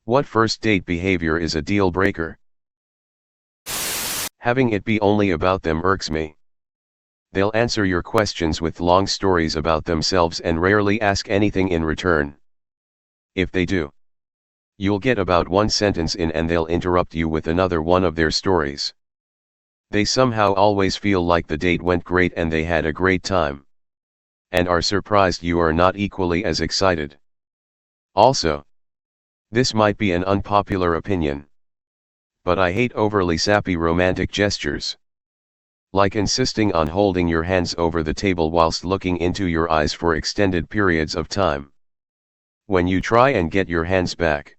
What first date behavior is a deal breaker? Having it be only about them irks me. They'll answer your questions with long stories about themselves and rarely ask anything in return. If they do, you'll get about one sentence in and they'll interrupt you with another one of their stories. They somehow always feel like the date went great and they had a great time, and are surprised you are not equally as excited. Also, this might be an unpopular opinion, but I hate overly sappy romantic gestures. Like insisting on holding your hands over the table whilst looking into your eyes for extended periods of time. When you try and get your hands back,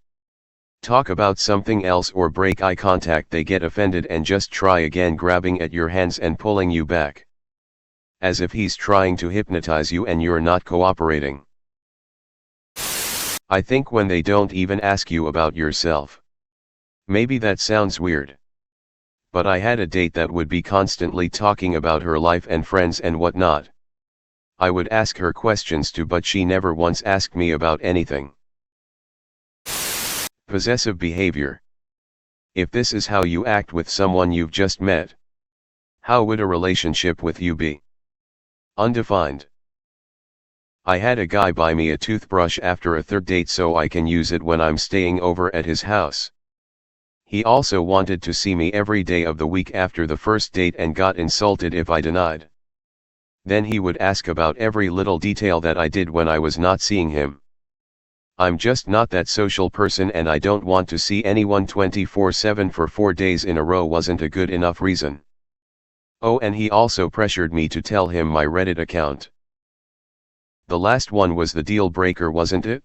talk about something else or break eye contact, they get offended and just try again, grabbing at your hands and pulling you back, as if he's trying to hypnotize you and you're not cooperating. I think when they don't even ask you about yourself. Maybe that sounds weird, but I had a date that would be constantly talking about her life and friends and whatnot. I would ask her questions too, but she never once asked me about anything. Possessive behavior. If this is how you act with someone you've just met, how would a relationship with you be? Undefined. I had a guy buy me a toothbrush after a third date so I can use it when I'm staying over at his house. He also wanted to see me every day of the week after the first date and got insulted if I denied. Then he would ask about every little detail that I did when I was not seeing him. I'm just not that social person and I don't want to see anyone 24/7 for 4 days in a row wasn't a good enough reason. Oh, and he also pressured me to tell him my Reddit account. The last one was the deal breaker, wasn't it?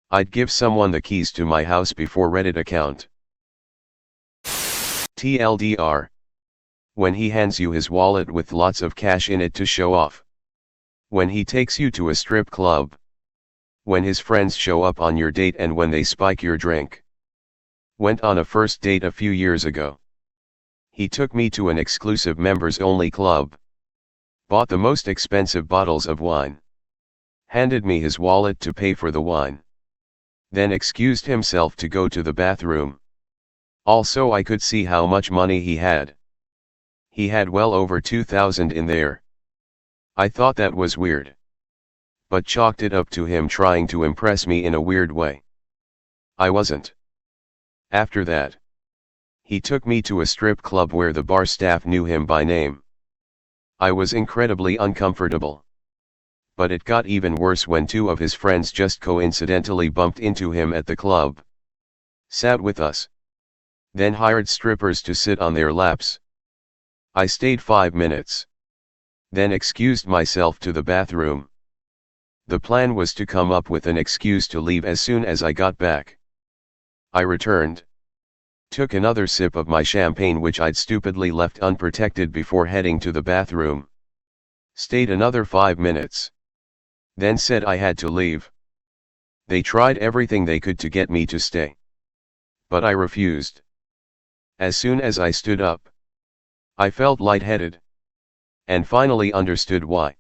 I'd give someone the keys to my house before Reddit account. TLDR. When he hands you his wallet with lots of cash in it to show off. When he takes you to a strip club. When his friends show up on your date and when they spike your drink. Went on a first date a few years ago. He took me to an exclusive members-only club. Bought the most expensive bottles of wine. Handed me his wallet to pay for the wine. Then excused himself to go to the bathroom. Also, I could see how much money he had. He had well over 2,000 in there. I thought that was weird, but chalked it up to him trying to impress me in a weird way. I wasn't. After that, he took me to a strip club where the bar staff knew him by name. I was incredibly uncomfortable. But it got even worse when 2 of his friends just coincidentally bumped into him at the club. Sat with us. Then hired strippers to sit on their laps. I stayed 5 minutes. Then excused myself to the bathroom. The plan was to come up with an excuse to leave as soon as I got back. I returned. Took another sip of my champagne which I'd stupidly left unprotected before heading to the bathroom. Stayed another 5 minutes. Then said I had to leave. They tried everything they could to get me to stay. But I refused. As soon as I stood up, I felt lightheaded. And finally understood why.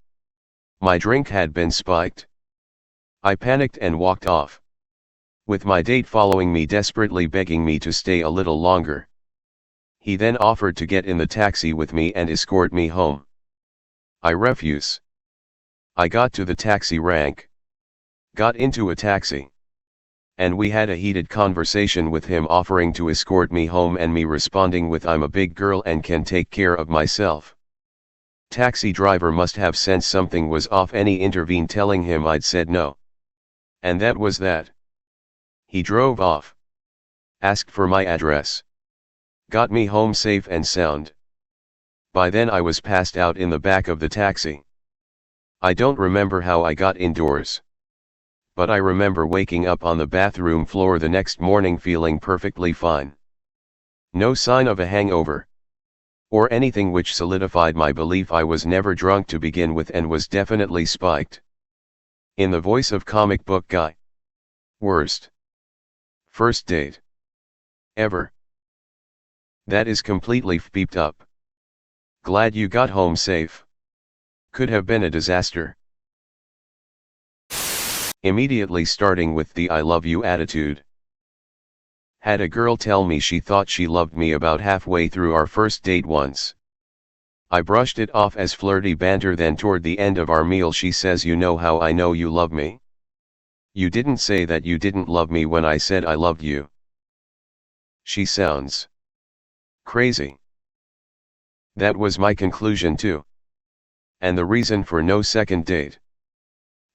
My drink had been spiked. I panicked and walked off, with my date following me desperately begging me to stay a little longer. He then offered to get in the taxi with me and escort me home. I refused. I got to the taxi rank, got into a taxi, and we had a heated conversation with him offering to escort me home and me responding with I'm a big girl and can take care of myself. Taxi driver must have sensed something was off and he intervened telling him I'd said no. And that was that. He drove off. Asked for my address. Got me home safe and sound. By then I was passed out in the back of the taxi. I don't remember how I got indoors. But I remember waking up on the bathroom floor the next morning feeling perfectly fine. No sign of a hangover. Or anything which solidified my belief I was never drunk to begin with and was definitely spiked. In the voice of comic book guy. Worst first date ever. That is completely f***ed up. Glad you got home safe. Could have been a disaster. Immediately starting with the I love you attitude. Had a girl tell me she thought she loved me about halfway through our first date once. I brushed it off as flirty banter, then toward the end of our meal she says, "You know how I know you love me? You didn't say that you didn't love me when I said I loved you." She sounds crazy. That was my conclusion too. And the reason for no second date.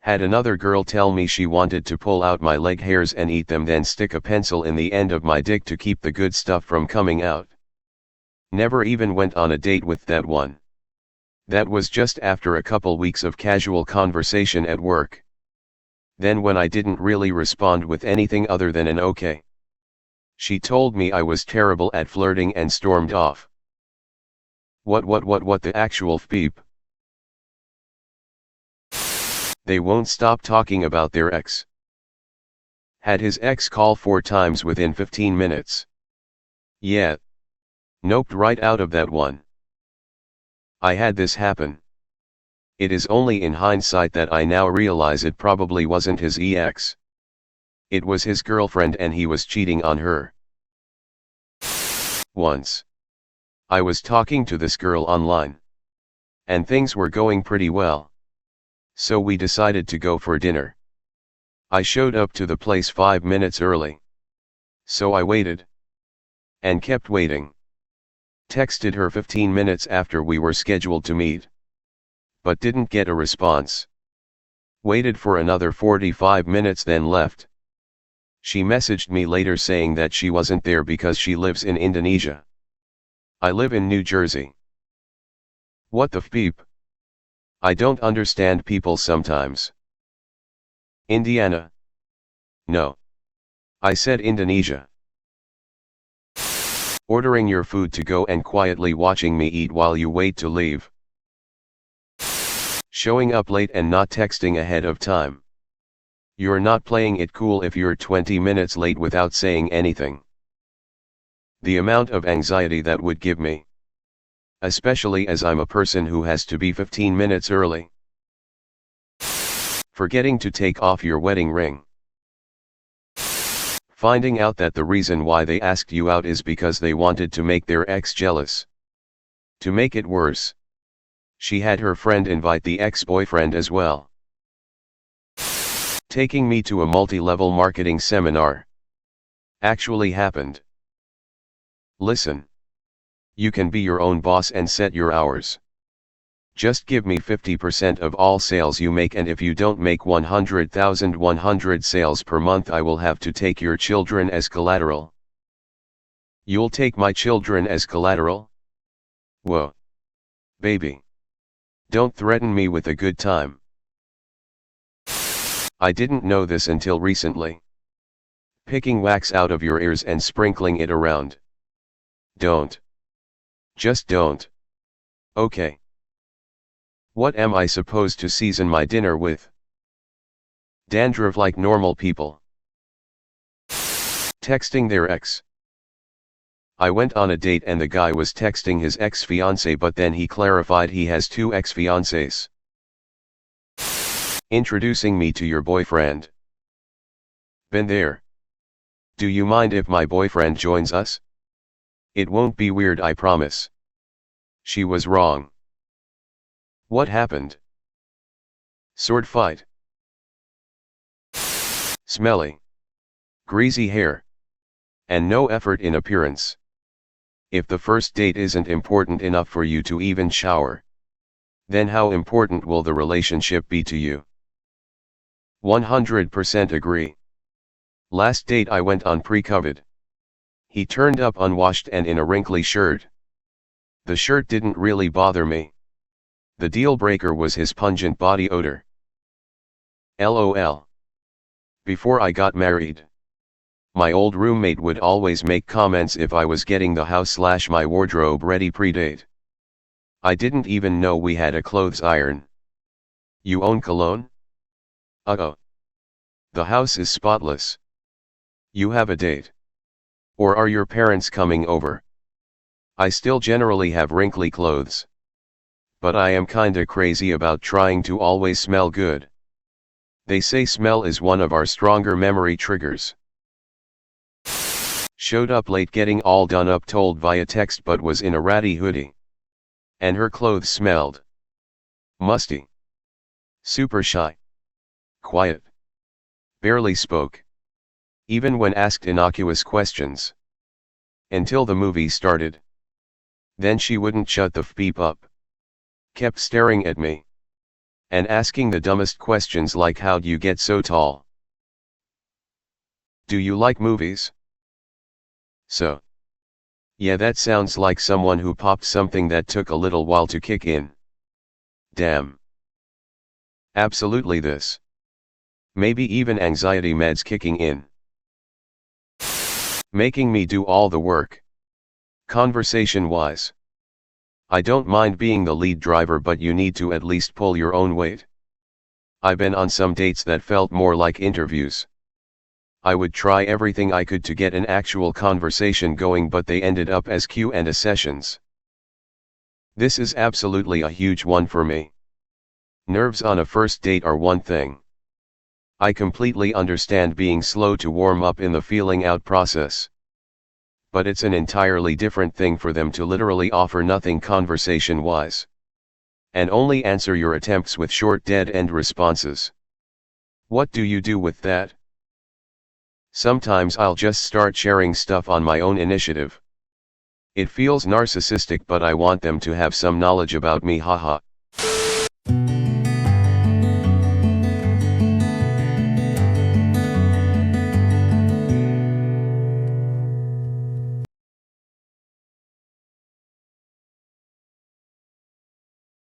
Had another girl tell me she wanted to pull out my leg hairs and eat them, then stick a pencil in the end of my dick to keep the good stuff from coming out. Never even went on a date with that one. That was just after a couple weeks of casual conversation at work. Then when I didn't really respond with anything other than an okay, she told me I was terrible at flirting and stormed off. What the actual feep? They won't stop talking about their ex. Had his ex call 4 times within 15 minutes. Yeah. Noped right out of that one. I had this happen. It is only in hindsight that I now realize it probably wasn't his ex. It was his girlfriend and he was cheating on her. Once, I was talking to this girl online. And things were going pretty well. So we decided to go for dinner. I showed up to the place 5 minutes early. So I waited. And kept waiting. Texted her 15 minutes after we were scheduled to meet. But didn't get a response. Waited for another 45 minutes, then left. She messaged me later saying that she wasn't there because she lives in Indonesia. I live in New Jersey. What the feep? I don't understand people sometimes. Indiana? No. I said Indonesia. Ordering your food to go and quietly watching me eat while you wait to leave. Showing up late and not texting ahead of time. You're not playing it cool if you're 20 minutes late without saying anything. The amount of anxiety that would give me. Especially as I'm a person who has to be 15 minutes early. Forgetting to take off your wedding ring. Finding out that the reason why they asked you out is because they wanted to make their ex jealous. To make it worse, she had her friend invite the ex-boyfriend as well. Taking me to a multi-level marketing seminar. Actually happened. Listen. You can be your own boss and set your hours. Just give me 50% of all sales you make, and if you don't make 100,100 sales per month, I will have to take your children as collateral. You'll take my children as collateral? Whoa. Baby. Don't threaten me with a good time. I didn't know this until recently. Picking wax out of your ears and sprinkling it around. Don't. Just don't. Okay. What am I supposed to season my dinner with? Dandruff like normal people. Texting their ex. I went on a date and the guy was texting his ex-fiancée, but then he clarified he has 2 ex-fiancées. Introducing me to your boyfriend. Been there. Do you mind if my boyfriend joins us? It won't be weird, I promise. She was wrong. What happened? Sword fight. Smelly. Greasy hair. And no effort in appearance. If the first date isn't important enough for you to even shower, then how important will the relationship be to you? 100% agree. Last date I went on pre-COVID. He turned up unwashed and in a wrinkly shirt. The shirt didn't really bother me. The deal breaker was his pungent body odor. LOL. Before I got married, my old roommate would always make comments if I was getting the house/my wardrobe ready pre-date. I didn't even know we had a clothes iron. You own cologne? Uh-oh. The house is spotless. You have a date? Or are your parents coming over? I still generally have wrinkly clothes. But I am kinda crazy about trying to always smell good. They say smell is one of our stronger memory triggers. Showed up late getting all done up told via text but was in a ratty hoodie. And her clothes smelled musty. Super shy. Quiet. Barely spoke. Even when asked innocuous questions. Until the movie started. Then she wouldn't shut the beep up. Kept staring at me. And asking the dumbest questions like how'd you get so tall? Do you like movies? So. Yeah, that sounds like someone who popped something that took a little while to kick in. Damn. Absolutely this. Maybe even anxiety meds kicking in. Making me do all the work. Conversation-wise. I don't mind being the lead driver, but you need to at least pull your own weight. I've been on some dates that felt more like interviews. I would try everything I could to get an actual conversation going, but they ended up as Q&A sessions. This is absolutely a huge one for me. Nerves on a first date are one thing. I completely understand being slow to warm up in the feeling out process. But it's an entirely different thing for them to literally offer nothing conversation-wise. And only answer your attempts with short dead-end responses. What do you do with that? Sometimes I'll just start sharing stuff on my own initiative. It feels narcissistic, but I want them to have some knowledge about me, haha.